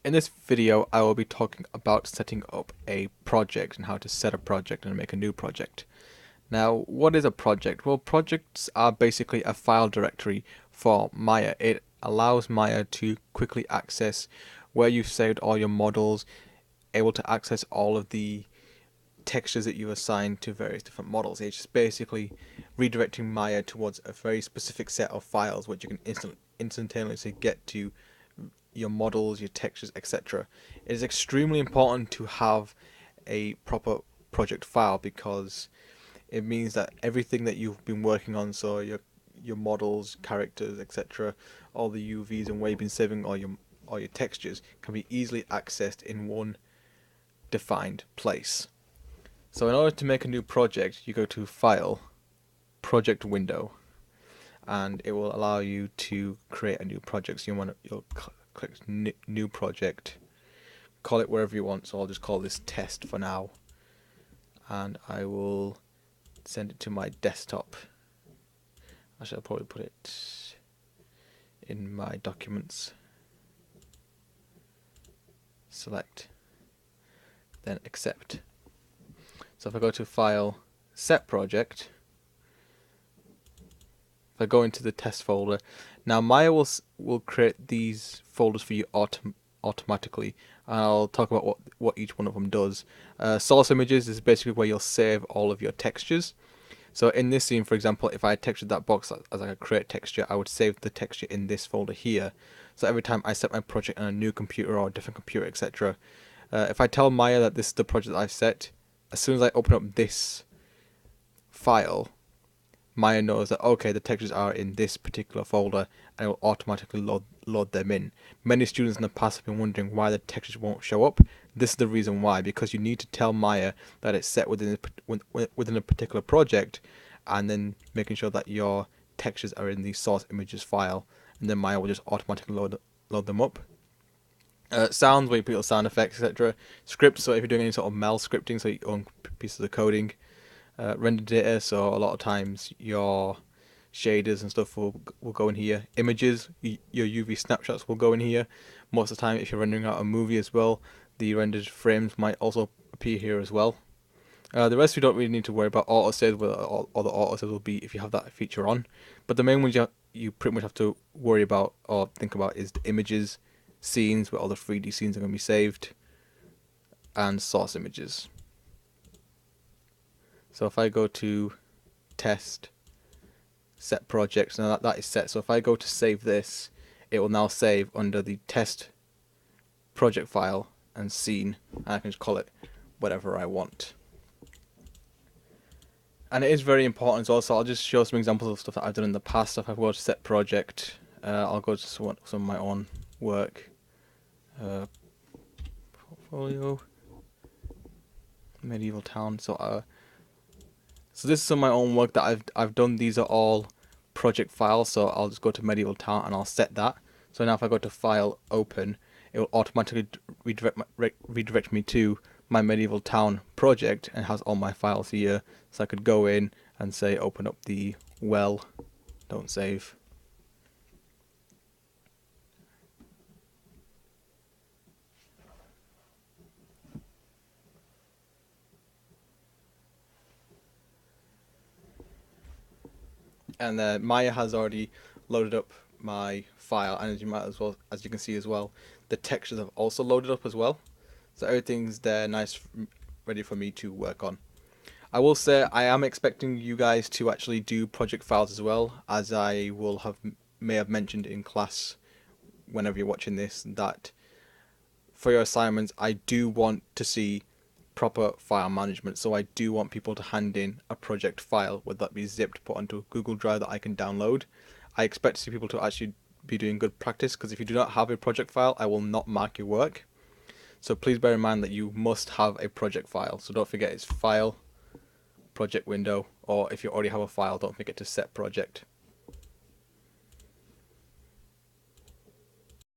In this video, I will be talking about setting up a project and how to set a project and make a new project. Now, what is a project? Well, projects are basically a file directory for Maya. It allows Maya to quickly access where you've saved all your models, able to access all of the textures that you assign to various different models. It's just basically redirecting Maya towards a very specific set of files which you can instantaneously get to your models, your textures, etc. It is extremely important to have a proper project file because it means that everything that you've been working on, so your models, characters, etc., all the UVs and where you've been saving all your textures can be easily accessed in one defined place. So in order to make a new project, you go to File, Project Window, and it will allow you to create a new project. So you'll click New Project, call it wherever you want. So I'll just call this Test for now, and I will send it to my desktop. Actually, I'll probably put it in my documents. Select, then Accept. So if I go to File, Set Project, if I go into the test folder, now Maya will create these folders for you automatically. I'll talk about what each one of them does. Source images is basically where you'll save all of your textures. So in this scene, for example, if I textured that box as like a create texture, I would save the texture in this folder here. So every time I set my project on a new computer or a different computer, etc., if I tell Maya that this is the project that I've set, as soon as I open up this file, Maya knows that okay, the textures are in this particular folder, and it will automatically load them in. Many students in the past have been wondering why the textures won't show up. This is the reason why, because you need to tell Maya that it's set within a particular project, and then making sure that your textures are in the source images file, and then Maya will just automatically load them up. Sounds, where you put your sound effects, etc. Scripts, so if you're doing any sort of MEL scripting, so your own pieces of coding. Render data, so a lot of times your shaders and stuff will go in here. Images, your UV snapshots will go in here. Most of the time, if you're rendering out a movie as well, the rendered frames might also appear here as well. The rest we don't really need to worry about. Autosave, well, all the autosave will be if you have that feature on. But the main ones you pretty much have to worry about or think about is the images, scenes, where all the 3D scenes are going to be saved, and source images. So if I go to Test, Set Projects, now that is set. So if I go to save this, it will now save under the test project file and scene, and I can just call it whatever I want. And it is very important as well, so I'll just show some examples of stuff that I've done in the past. So if I go to Set Project, I'll go to some of my own work. Portfolio, Medieval Town. So this is some of my own work that I've done. These are all project files, so I'll just go to Medieval Town and I'll set that. So now if I go to File, Open, it will automatically redirect me to my Medieval Town project and has all my files here. So I could go in and say open up the well, don't save. And Maya has already loaded up my file, and as you can see as well, the textures have also loaded up as well. So everything's there, nice, ready for me to work on. I will say I am expecting you guys to actually do project files as well, as I may have mentioned in class whenever you're watching this, that for your assignments I do want to see proper file management. So I do want people to hand in a project file, whether that be zipped, put onto a Google Drive that I can download. I expect to see people to actually be doing good practice, because if you do not have a project file, I will not mark your work. So please bear in mind that you must have a project file. So don't forget, it's File, Project Window, or if you already have a file, don't forget to Set Project.